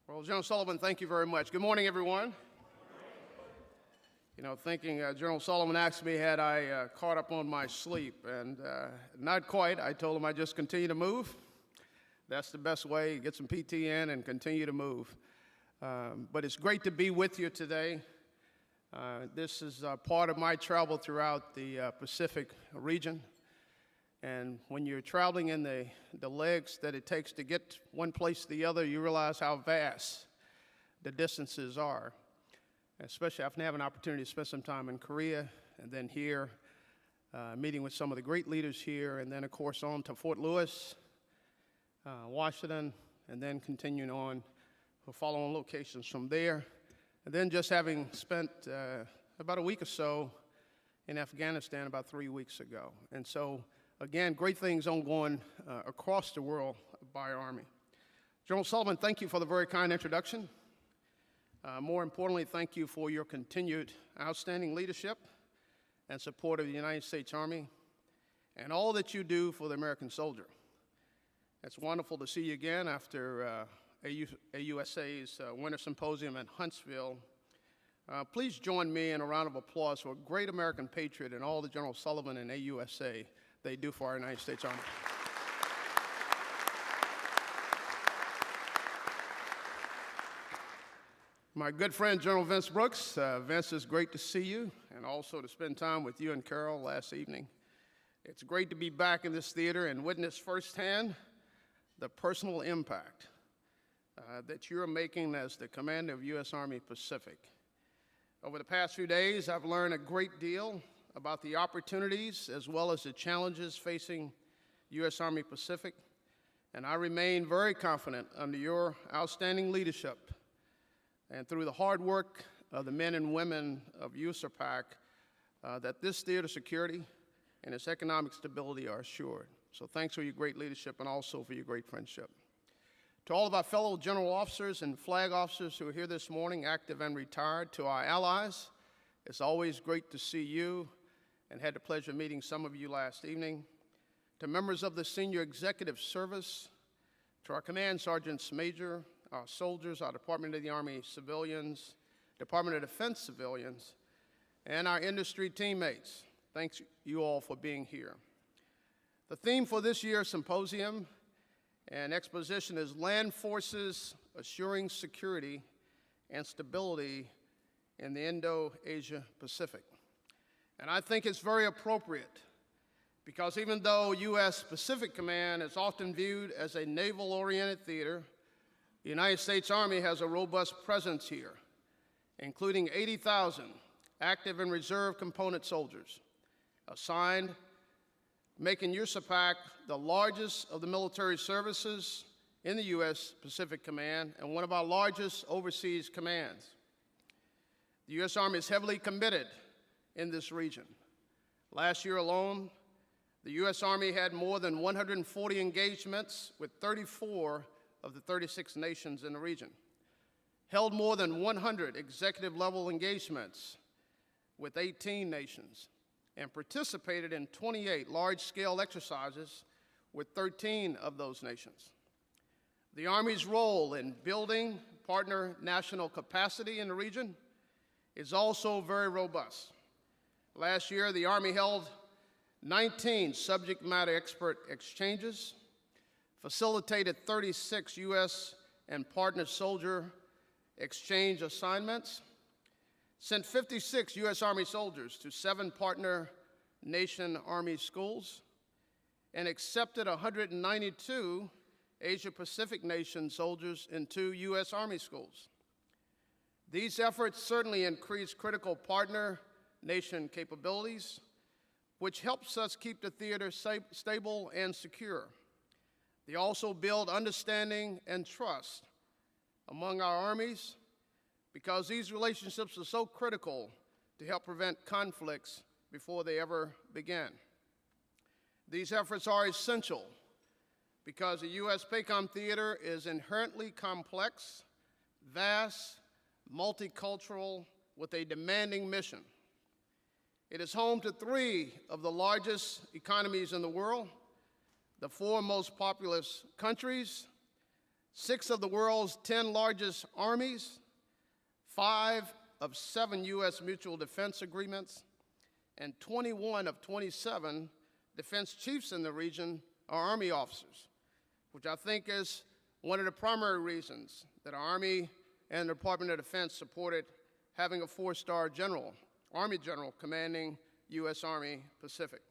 Well, General Sullivan, thank you very much. Good morning, everyone. You know, thinking General Sullivan asked me had I caught up on my sleep, and not quite. I told him I'd just continue to move. That's the best way, get some PT in and continue to move. But it's great to be with you today. This is part of my travel throughout the Pacific region. And when you're traveling in the legs that it takes to get one place to the other, you realize how vast the distances are. Especially after having an opportunity to spend some time in Korea and then here, meeting with some of the great leaders here, and then of course on to Fort Lewis, Washington, and then continuing on for follow-on locations from there. And then just having spent about a week or so in Afghanistan about 3 weeks ago. And so, again, great things ongoing across the world by our Army. General Sullivan, thank you for the very kind introduction. More importantly, thank you for your continued outstanding leadership and support of the United States Army and all that you do for the American soldier. It's wonderful to see you again after AUSA's Winter Symposium in Huntsville. Please join me in a round of applause for a great American patriot and all that General Sullivan and AUSA they do for our United States Army. My good friend, General Vince Brooks. Vince, it's great to see you and also to spend time with you and Carol last evening. It's great to be back in this theater and witness firsthand the personal impact that you're making as the commander of U.S. Army Pacific. Over the past few days, I've learned a great deal about the opportunities as well as the challenges facing U.S. Army Pacific, and I remain very confident under your outstanding leadership and through the hard work of the men and women of AUSA LANPAC that this theater security and its economic stability are assured. So thanks for your great leadership and also for your great friendship. To all of our fellow general officers and flag officers who are here this morning, active and retired, to our allies, it's always great to see you and had the pleasure of meeting some of you last evening. To members of the senior executive service, to our command sergeants major, our soldiers, our Department of the Army civilians, Department of Defense civilians, and our industry teammates, thanks you all for being here. The theme for this year's symposium and exposition is Land Forces Assuring Security and Stability in the Indo-Asia Pacific. And I think it's very appropriate because even though U.S. Pacific Command is often viewed as a naval-oriented theater, the United States Army has a robust presence here, including 80,000 active and reserve component soldiers assigned, making USA LANPAC the largest of the military services in the U.S. Pacific Command and one of our largest overseas commands. The U.S. Army is heavily committed in this region. Last year alone, the U.S. Army had more than 140 engagements with 34 of the 36 nations in the region, held more than 100 executive-level engagements with 18 nations, and participated in 28 large-scale exercises with 13 of those nations. The Army's role in building partner national capacity in the region is also very robust. Last year, the Army held 19 subject matter expert exchanges, facilitated 36 U.S. and partner soldier exchange assignments, sent 56 U.S. Army soldiers to 7 partner nation Army schools, and accepted 192 Asia-Pacific nation soldiers into U.S. Army schools. These efforts certainly increase critical partner nation capabilities, which helps us keep the theater stable and secure. They also build understanding and trust among our armies because these relationships are so critical to help prevent conflicts before they ever begin. These efforts are essential because the U.S. PACOM theater is inherently complex, vast, multicultural, with a demanding mission. It is home to 3 of the largest economies in the world, the 4 most populous countries, 6 of the world's 10 largest armies, 5 of 7 U.S. mutual defense agreements, and 21 of 27 defense chiefs in the region are Army officers, which I think is one of the primary reasons that our Army and the Department of Defense supported having a 4-star general, Army general, commanding U.S. Army Pacific.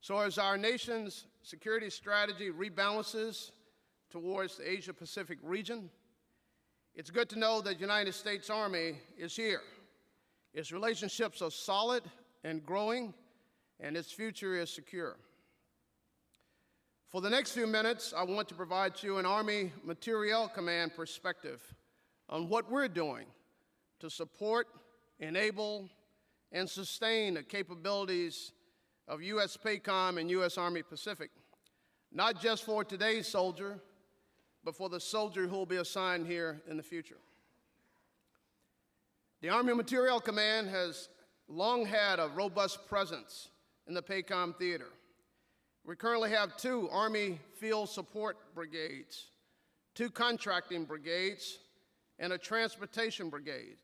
So as our nation's security strategy rebalances towards the Asia-Pacific region, it's good to know that the United States Army is here. Its relationships are solid and growing, and its future is secure. For the next few minutes, I want to provide you an Army Materiel Command perspective on what we're doing to support, enable, and sustain the capabilities of U.S. PACOM and U.S. Army Pacific, not just for today's soldier, but for the soldier who will be assigned here in the future. The Army Materiel Command has long had a robust presence in the PACOM theater. We currently have 2 Army Field Support Brigades, 2 contracting brigades, and a transportation brigade,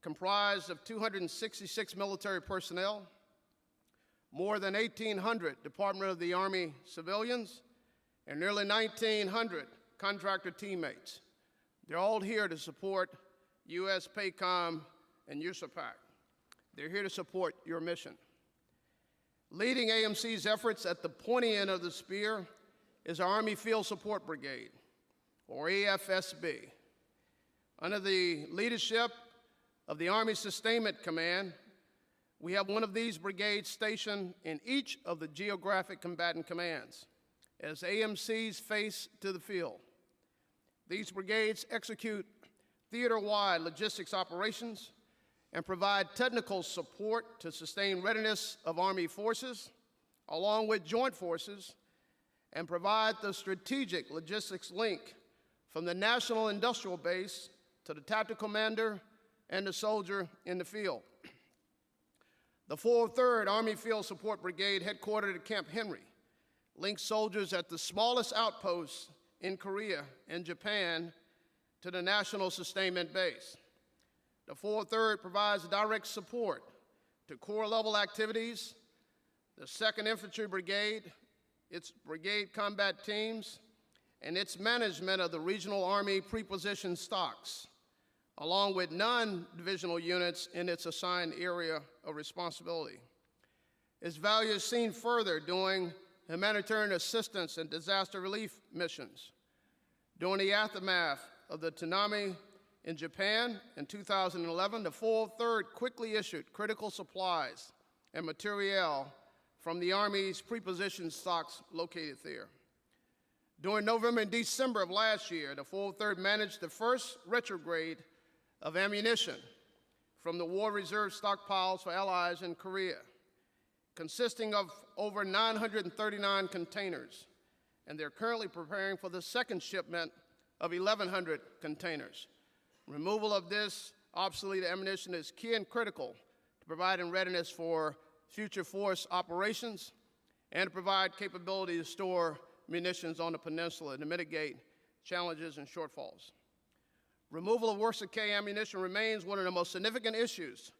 comprised of 266 military personnel, more than 1,800 Department of the Army civilians, and nearly 1,900 contractor teammates. They're all here to support U.S. PACOM and USAPAC. They're here to support your mission. Leading AMC's efforts at the pointy end of the spear is our Army Field Support Brigade, or AFSB. Under the leadership of the Army Sustainment Command, we have one of these brigades stationed in each of the geographic combatant commands as AMCs face to the field. These brigades execute theater-wide logistics operations and provide technical support to sustain readiness of Army forces, along with joint forces, and provide the strategic logistics link from the National Industrial Base to the tactical commander and the soldier in the field. The 403rd Army Field Support Brigade, headquartered at Camp Henry, links soldiers at the smallest outposts in Korea and Japan to the National Sustainment Base. The 403rd provides direct support to corps-level activities, the 2nd Infantry Brigade, its brigade combat teams, and its management of the regional Army preposition stocks, along with non-divisional units in its assigned area of responsibility. Its value is seen further doing humanitarian assistance and disaster relief missions. During the aftermath of the tsunami in Japan in 2011, the 403rd quickly issued critical supplies and materiel from the Army's preposition stocks located there. During November and December of last year, the 403rd managed the first retrograde of ammunition from the War Reserve stockpiles for allies in Korea, consisting of over 939 containers, and they're currently preparing for the 2nd shipment of 1,100 containers. Removal of this obsolete ammunition is key and critical to providing readiness for future force operations and to provide capability to store munitions on the peninsula to mitigate challenges and shortfalls. Removal of worst decay ammunition remains one of the most significant issues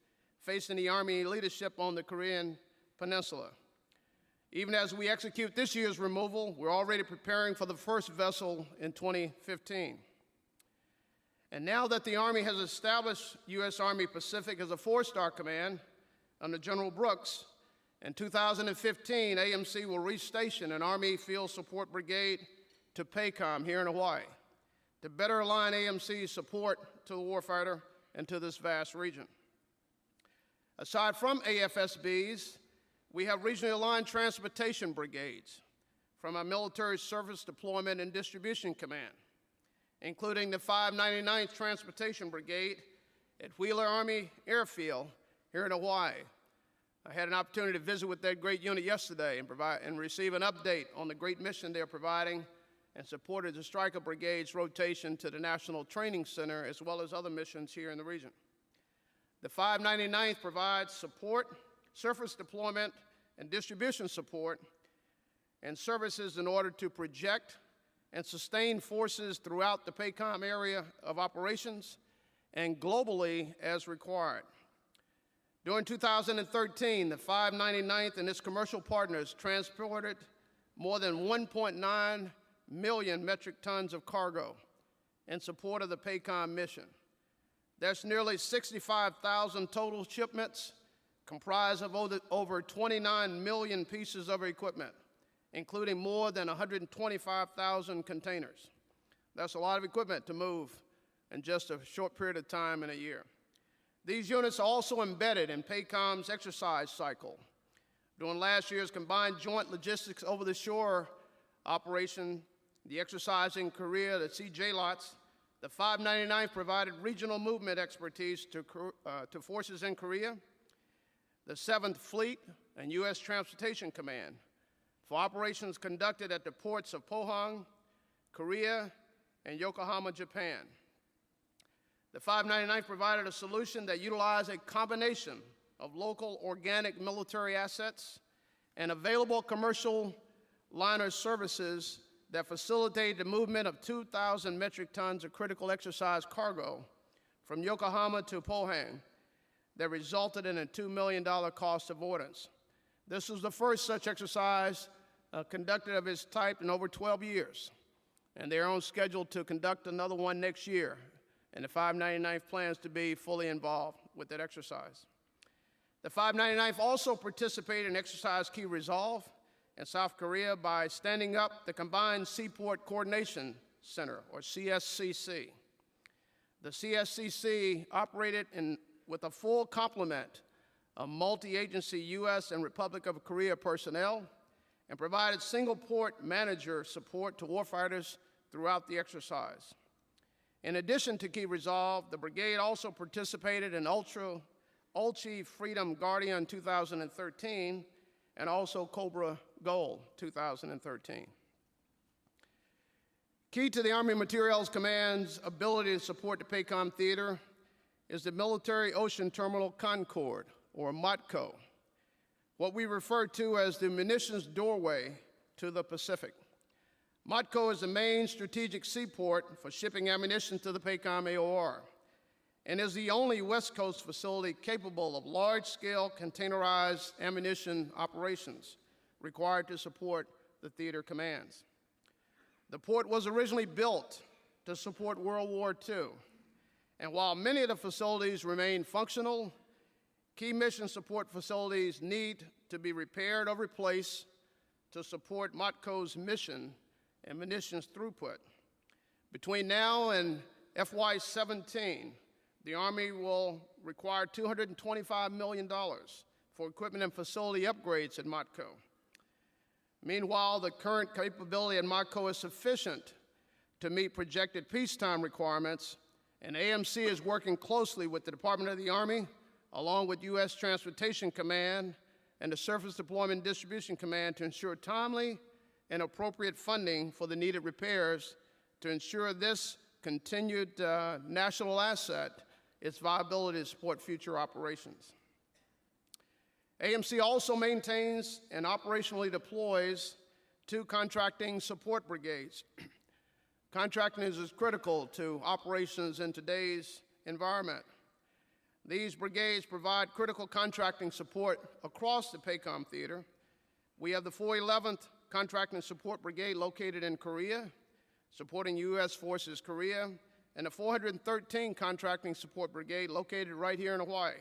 facing the Army leadership on the Korean Peninsula. Even as we execute this year's removal, we're already preparing for the first vessel in 2015. And now that the Army has established U.S. Army Pacific as a 4-star command under General Brooks, in 2015, AMC will restation an Army Field Support Brigade to PACOM here in Hawaii to better align AMC's support to the warfighter and to this vast region. Aside from AFSBs, we have regionally aligned transportation brigades from our Military Surface Deployment and Distribution Command, including the 599th Transportation Brigade at Wheeler Army Airfield here in Hawaii. I had an opportunity to visit with that great unit yesterday and receive an update on the great mission they're providing and supported the Stryker Brigade's rotation to the National Training Center as well as other missions here in the region. The 599th provides support, surface deployment, and distribution support and services in order to project and sustain forces throughout the PACOM area of operations and globally as required. During 2013, the 599th and its commercial partners transported more than 1.9 million metric tons of cargo in support of the PACOM mission. That's nearly 65,000 total shipments comprised of over 29 million pieces of equipment, including more than 125,000 containers. That's a lot of equipment to move in just a short period of time in a year. These units are also embedded in PACOM's exercise cycle. During last year's combined joint logistics over-the-shore operation, the exercise in Korea, the CJLOTS, the 599th provided regional movement expertise to forces in Korea, the 7th Fleet and U.S. Transportation Command for operations conducted at the ports of Pohang, Korea, and Yokohama, Japan. The 599th provided a solution that utilized a combination of local organic military assets and available commercial liner services that facilitated the movement of 2,000 metric tons of critical exercise cargo from Yokohama to Pohang that resulted in a $2 million cost avoidance. This was the first such exercise conducted of its type in over 12 years, and they're on schedule to conduct another one next year, and the 599th plans to be fully involved with that exercise. The 599th also participated in Exercise Key Resolve in South Korea by standing up the Combined Seaport Coordination Center, or CSCC. The CSCC operated with a full complement of multi-agency U.S. and Republic of Korea personnel and provided single port manager support to warfighters throughout the exercise. In addition to Key Resolve, the brigade also participated in Ulchi Freedom Guardian 2013 and also Cobra Gold 2013. Key to the Army Materiels Command's ability to support the PACOM theater is the Military Ocean Terminal Concord, or MOTCO, what we refer to as the munitions doorway to the Pacific. MOTCO is the main strategic seaport for shipping ammunition to the PACOM AOR and is the only West Coast facility capable of large-scale containerized ammunition operations required to support the theater commands. The port was originally built to support World War II, and while many of the facilities remain functional, key mission support facilities need to be repaired or replaced to support MOTCO's mission and munitions throughput. Between now and FY17, the Army will require $225 million for equipment and facility upgrades at MOTCO. Meanwhile, the current capability at MOTCO is sufficient to meet projected peacetime requirements, and AMC is working closely with the Department of the Army, along with U.S. Transportation Command and the Surface Deployment Distribution Command to ensure timely and appropriate funding for the needed repairs to ensure this continued national asset, its viability to support future operations. AMC also maintains and operationally deploys 2 contracting support brigades. Contracting is critical to operations in today's environment. These brigades provide critical contracting support across the PACOM theater. We have the 411th Contracting Support Brigade located in Korea, supporting U.S. Forces Korea, and the 413 Contracting Support Brigade located right here in Hawaii,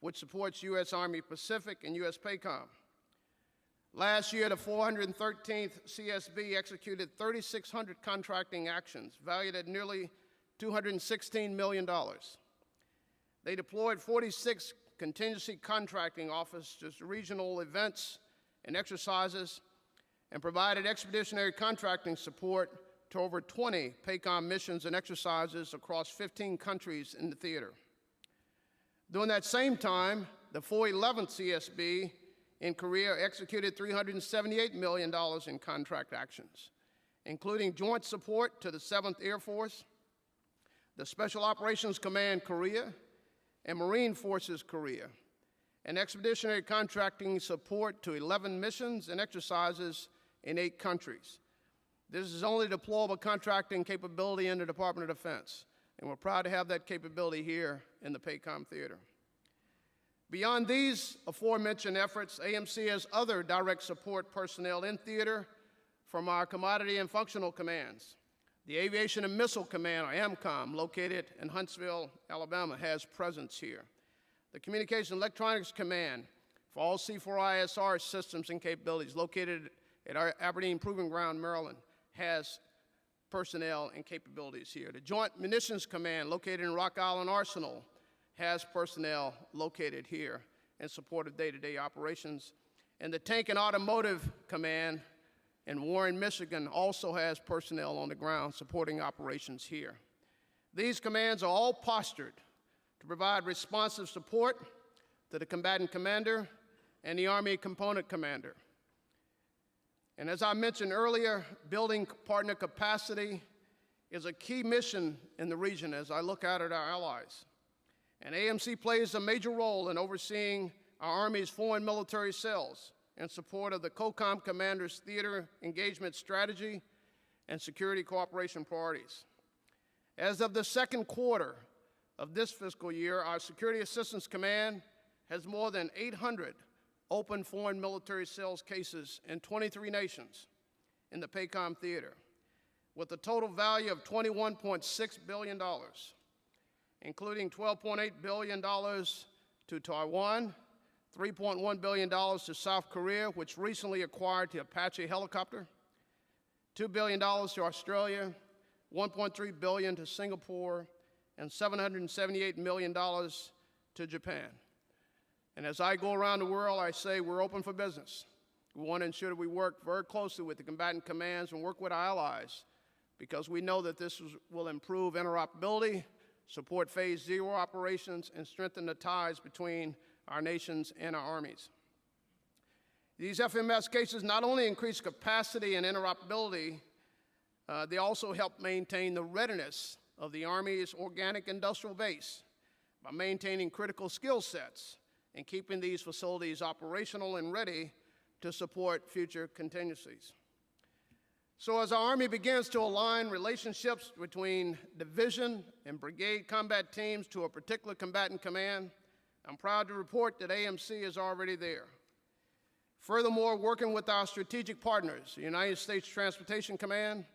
which supports U.S. Army Pacific and U.S. PACOM. Last year, the 413th CSB executed 3,600 contracting actions, valued at nearly $216 million. They deployed 46 contingency contracting officers to regional events and exercises and provided expeditionary contracting support to over 20 PACOM missions and exercises across 15 countries in the theater. During that same time, the 411th CSB in Korea executed $378 million in contract actions, including joint support to the 7th Air Force, the Special Operations Command Korea, and Marine Forces Korea, and expeditionary contracting support to 11 missions and exercises in 8 countries. This is only deployable contracting capability in the Department of Defense, and we're proud to have that capability here in the PACOM Theater. Beyond these aforementioned efforts, AMC has other direct support personnel in theater from our commodity and functional commands. The Aviation and Missile Command, or AMCOM, located in Huntsville, Alabama, has presence here. The Communication and Electronics Command for all C4ISR systems and capabilities, located at our Aberdeen Proving Ground, Maryland, has personnel and capabilities here. The Joint Munitions Command, located in Rock Island Arsenal, has personnel located here in support of day-to-day operations. And the Tank and Automotive Command in Warren, Michigan, also has personnel on the ground supporting operations here. These commands are all postured to provide responsive support to the combatant commander and the Army component commander. And as I mentioned earlier, building partner capacity is a key mission in the region as I look out at our allies. And AMC plays a major role in overseeing our Army's foreign military sales in support of the COCOM Commander's theater engagement strategy and security cooperation priorities. As of the second quarter of this fiscal year, our Security Assistance Command has more than 800 open foreign military sales cases in 23 nations in the PACOM theater, with a total value of $21.6 billion, including $12.8 billion to Taiwan, $3.1 billion to South Korea, which recently acquired the Apache helicopter, $2 billion to Australia, $1.3 billion to Singapore, and $778 million to Japan. And as I go around the world, I say we're open for business. We want to ensure that we work very closely with the combatant commands and work with our allies, because we know that this will improve interoperability, support Phase Zero operations, and strengthen the ties between our nations and our armies. These FMS cases not only increase capacity and interoperability, they also help maintain the readiness of the Army's organic industrial base by maintaining critical skill sets and keeping these facilities operational and ready to support future contingencies. So as our Army begins to align relationships between division and brigade combat teams to a particular combatant command, I'm proud to report that AMC is already there. Furthermore, working with our strategic partners, the United States Transportation Command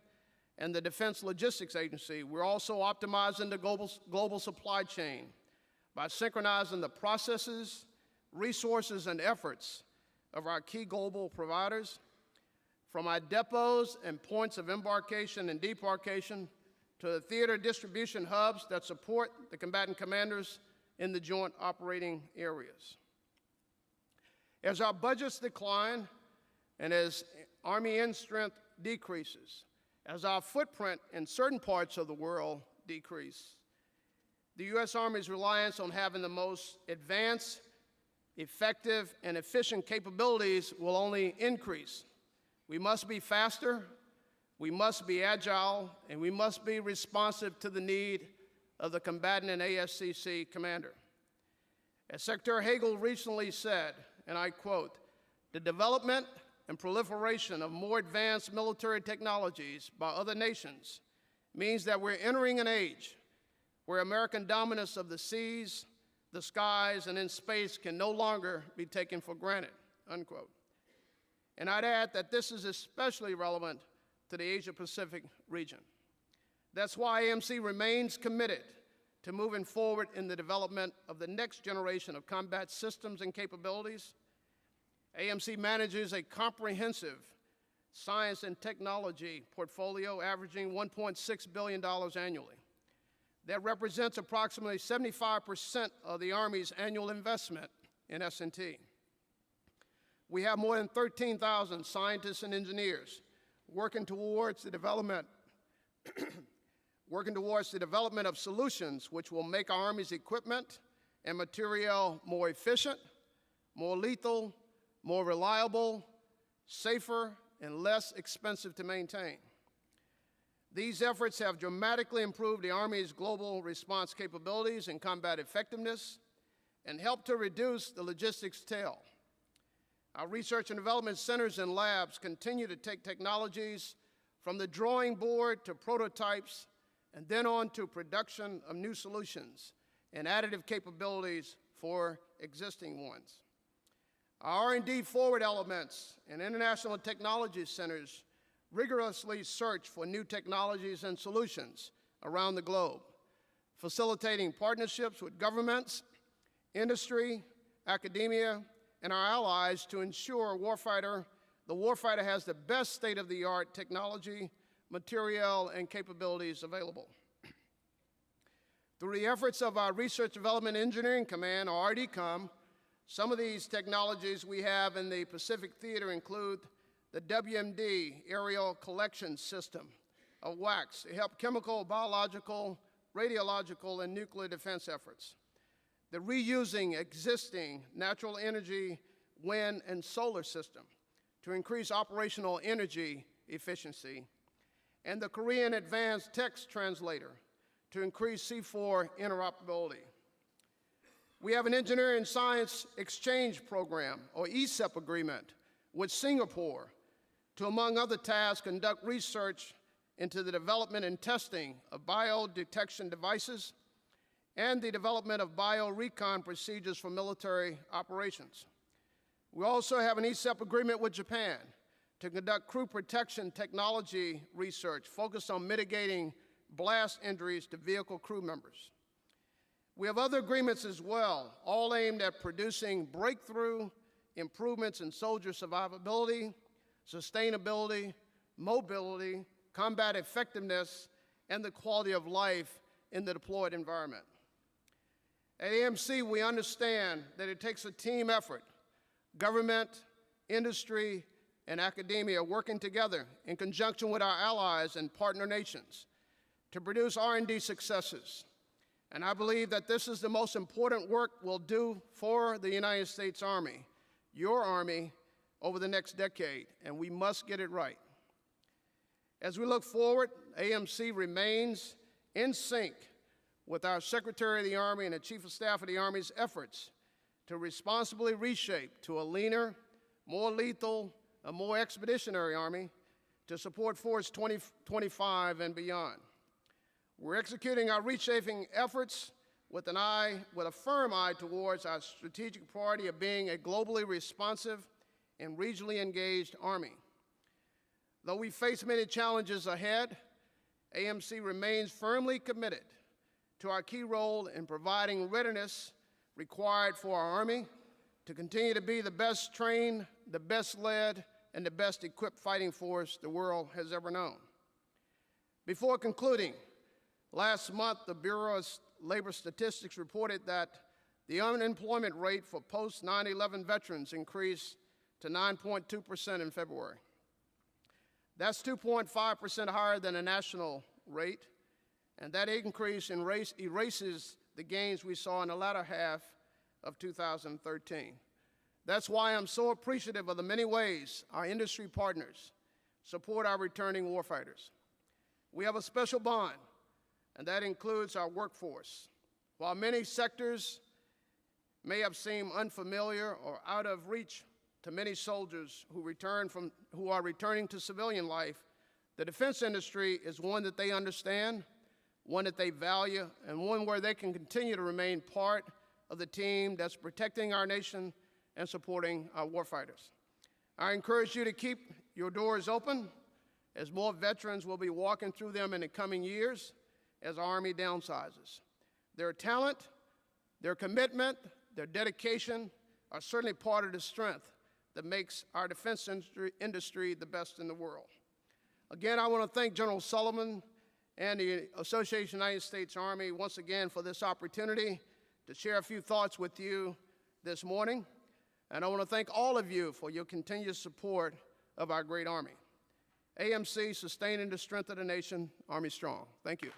and the Defense Logistics Agency, we're also optimizing the global supply chain by synchronizing the processes, resources, and efforts of our key global providers, from our depots and points of embarkation and debarkation to the theater distribution hubs that support the combatant commanders in the joint operating areas. As our budgets decline and as Army end strength decreases, as our footprint in certain parts of the world decrease, the U.S. Army's reliance on having the most advanced, effective, and efficient capabilities will only increase. We must be faster, we must be agile, and we must be responsive to the need of the combatant and ASCC commander. As Secretary Hagel recently said, and I quote, "The development and proliferation of more advanced military technologies by other nations means that we're entering an age where American dominance of the seas, the skies, and in space can no longer be taken for granted," unquote. And I'd add that this is especially relevant to the Asia-Pacific region. That's why AMC remains committed to moving forward in the development of the next generation of combat systems and capabilities. AMC manages a comprehensive science and technology portfolio averaging $1.6 billion annually. That represents approximately 75% of the Army's annual investment in S&T. We have more than 13,000 scientists and engineers working towards the development of solutions which will make our Army's equipment and materiel more efficient, more lethal, more reliable, safer, and less expensive to maintain. These efforts have dramatically improved the Army's global response capabilities and combat effectiveness and helped to reduce the logistics tail. Our research and development centers and labs continue to take technologies from the drawing board to prototypes, and then on to production of new solutions and additive capabilities for existing ones. Our R&D forward elements and international technology centers rigorously search for new technologies and solutions around the globe, facilitating partnerships with governments, industry, academia, and our allies to ensure the warfighter has the best state-of-the-art technology, materiel, and capabilities available. Through the efforts of our Research Development Engineering Command, or RDCOM, some of these technologies we have in the Pacific Theater include the WMD Aerial Collection System of wax to help chemical, biological, radiological, and nuclear defense efforts. The reusing existing natural energy, wind, and solar system to increase operational energy efficiency, and the Korean Advanced Text Translator to increase C4 interoperability. We have an Engineering Science Exchange Program, or ESEP agreement, with Singapore to, among other tasks, conduct research into the development and testing of biodetection devices and the development of biorecon procedures for military operations. We also have an ESEP agreement with Japan to conduct crew protection technology research focused on mitigating blast injuries to vehicle crew members. We have other agreements as well, all aimed at producing breakthrough improvements in soldier survivability, sustainability, mobility, combat effectiveness, and the quality of life in the deployed environment. At AMC, we understand that it takes a team effort, government, industry, and academia working together in conjunction with our allies and partner nations to produce R&D successes. And I believe that this is the most important work we'll do for the United States Army, your Army, over the next decade, and we must get it right. As we look forward, AMC remains in sync with our Secretary of the Army and the Chief of Staff of the Army's efforts to responsibly reshape to a leaner, more lethal, a more expeditionary Army to support Force 2025 and beyond. We're executing our reshaping efforts with a firm eye towards our strategic priority of being a globally responsive and regionally engaged Army. Though we face many challenges ahead, AMC remains firmly committed to our key role in providing readiness required for our Army to continue to be the best trained, the best led, and the best equipped fighting force the world has ever known. Before concluding, last month, the Bureau of Labor Statistics reported that the unemployment rate for post-9/11 veterans increased to 9.2% in February. That's 2.5% higher than the national rate, and that increase erases the gains we saw in the latter half of 2013. That's why I'm so appreciative of the many ways our industry partners support our returning warfighters. We have a special bond, and that includes our workforce. While many sectors may have seemed unfamiliar or out of reach to many soldiers who are returning to civilian life, the defense industry is one that they understand, one that they value, and one where they can continue to remain part of the team that's protecting our nation and supporting our warfighters. I encourage you to keep your doors open, as more veterans will be walking through them in the coming years as our Army downsizes. Their talent, their commitment, their dedication are certainly part of the strength that makes our defense industry the best in the world. Again, I want to thank General Sullivan and the Association of United States Army once again for this opportunity to share a few thoughts with you this morning. And I want to thank all of you for your continued support of our great Army. AMC, sustaining the strength of the nation, Army strong. Thank you.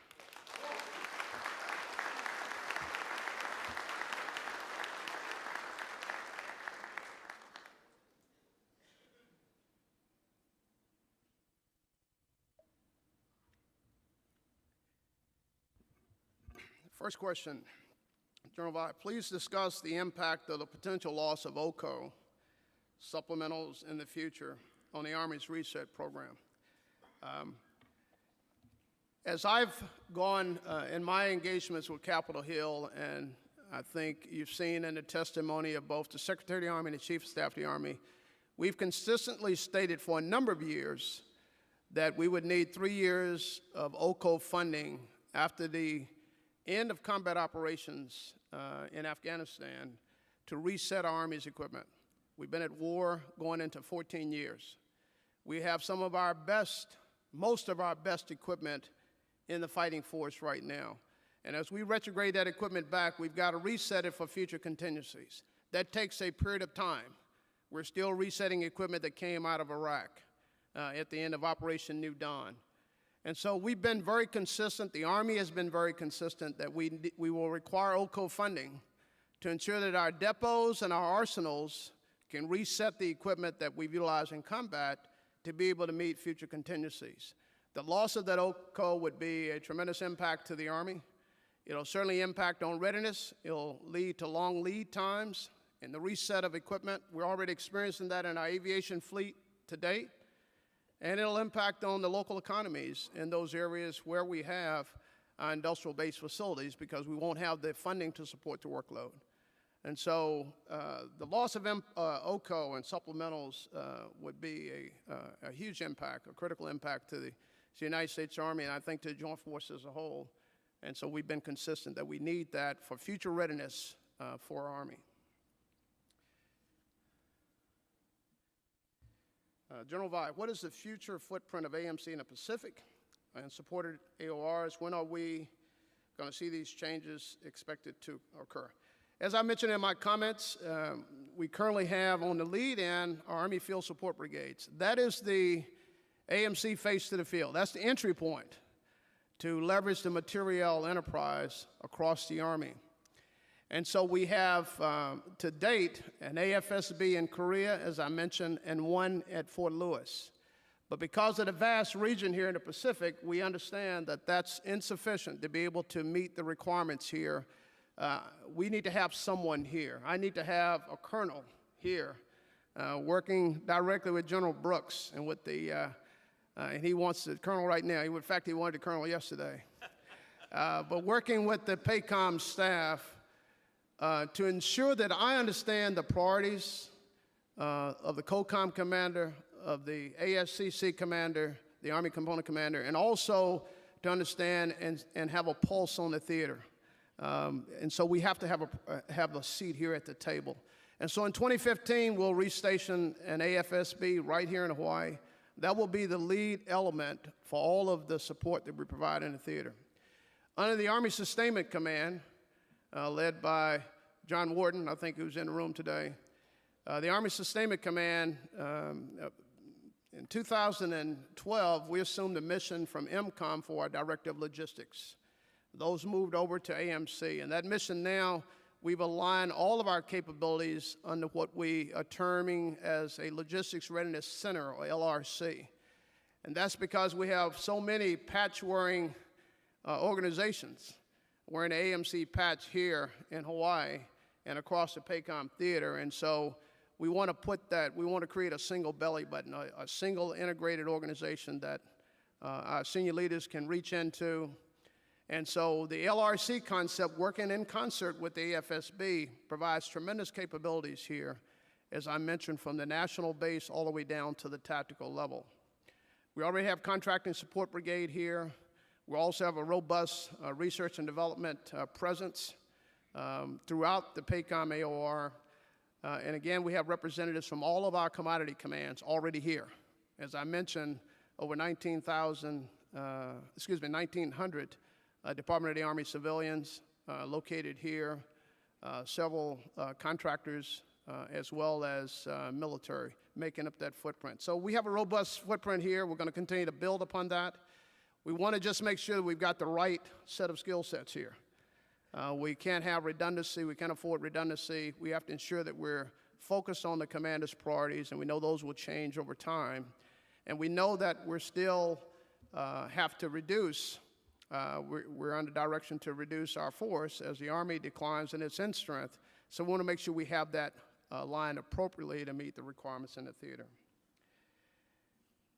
First question, General Vai, please discuss the impact of the potential loss of OCO supplementals in the future on the Army's reset program. As I've gone in my engagements with Capitol Hill, and I think you've seen in the testimony of both the Secretary of the Army and the Chief of Staff of the Army, we've consistently stated for a number of years that we would need 3 years of OCO funding after the end of combat operations in Afghanistan to reset our Army's equipment. We've been at war going into 14 years. We have some of our best, most of our best equipment in the fighting force right now. And as we retrograde that equipment back, we've got to reset it for future contingencies. That takes a period of time. We're still resetting equipment that came out of Iraq at the end of Operation New Dawn. And so we've been very consistent, the Army has been very consistent that we will require OCO funding to ensure that our depots and our arsenals can reset the equipment that we've utilized in combat to be able to meet future contingencies. The loss of that OCO would be a tremendous impact to the Army. It'll certainly impact on readiness. It'll lead to long lead times in the reset of equipment. We're already experiencing that in our aviation fleet to date. And it'll impact on the local economies in those areas where we have industrial-based facilities because we won't have the funding to support the workload. And so the loss of OCO and supplementals would be a huge impact, a critical impact to the United States Army and I think to the Joint Force as a whole. And so we've been consistent that we need that for future readiness for our Army. General Vi, what is the future footprint of AMC in the Pacific and supported AORs? When are we going to see these changes expected to occur? As I mentioned in my comments, we currently have on the lead end our Army Field Support Brigades. That is the AMC face to the field. That's the entry point to leverage the Materiel enterprise across the Army. And so we have, to date, an AFSB in Korea, as I mentioned, and one at Fort Lewis. But because of the vast region here in the Pacific, we understand that that's insufficient to be able to meet the requirements here. We need to have someone here. I need to have a colonel here working directly with General Brooks and with the, and he wants the colonel right now. In fact, he wanted the colonel yesterday. But working with the PACOM staff to ensure that I understand the priorities of the COCOM commander, of the ASCC commander, the Army Component Commander, and also to understand and have a pulse on the theater. And so we have to have a seat here at the table. And so in 2015, we'll restation an AFSB right here in Hawaii. That will be the lead element for all of the support that we provide in the theater. Under the Army Sustainment Command, led by John Warden, I think who's in the room today, the Army Sustainment Command, in 2012, we assumed the mission from MCOM for our Director of Logistics. Those moved over to AMC, and that mission now, we've aligned all of our capabilities under what we are terming as a Logistics Readiness Center, or LRC. And that's because we have so many patch-wearing organizations. We're in the AMC patch here in Hawaii and across the PACOM theater, and so we want to put that, we want to create a single belly button, a single integrated organization that our senior leaders can reach into. And so the LRC concept, working in concert with the AFSB, provides tremendous capabilities here, as I mentioned, from the national base all the way down to the tactical level. We already have Contracting Support Brigade here. We also have a robust research and development presence throughout the PACOM AOR. And again, we have representatives from all of our commodity commands already here. As I mentioned, over 19,000, 1,900 Department of the Army civilians located here, several contractors as well as military making up that footprint. So we have a robust footprint here. We're going to continue to build upon that. We want to just make sure that we've got the right set of skill sets here. We can't have redundancy. We can't afford redundancy. We have to ensure that we're focused on the commander's priorities, and we know those will change over time. And we know that we're still have to reduce. We're on the direction to reduce our force as the Army declines in its end strength. So we want to make sure we have that aligned appropriately to meet the requirements in the theater.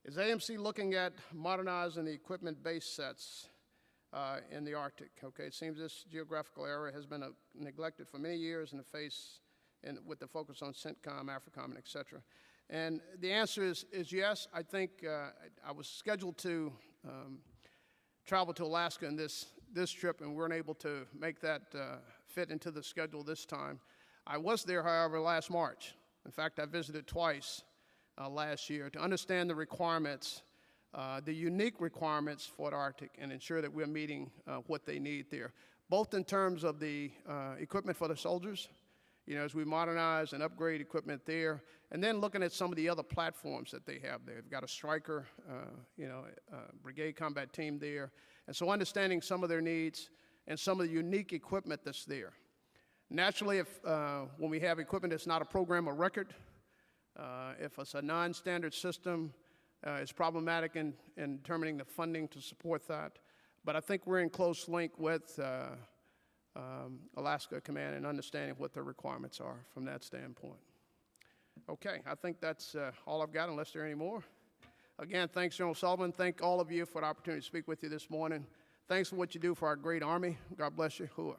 Is AMC looking at modernizing the equipment base sets in the Arctic? Okay, it seems this geographical area has been neglected for many years in the face, and with the focus on CENTCOM, AFRICOM, and et cetera. And the answer is yes. I think I was scheduled to travel to Alaska in this trip, and weren't able to make that fit into the schedule this time. I was there, however, last March. In fact, I visited twice last year to understand the requirements, the unique requirements for the Arctic, and ensure that we're meeting what they need there, both in terms of the equipment for the soldiers, as we modernize and upgrade equipment there, and then looking at some of the other platforms that they have there. They've got a Stryker, brigade combat team there, and so understanding some of their needs and some of the unique equipment that's there. Naturally, when we have equipment that's not a program of record, if it's a non-standard system, it's problematic in determining the funding to support that. But I think we're in close link with Alaska Command and understanding what their requirements are from that standpoint. Okay, I think that's all I've got, unless there are any more. Again, thanks, General Sullivan. Thank all of you for the opportunity to speak with you this morning. Thanks for what you do for our great Army. God bless you. Hua.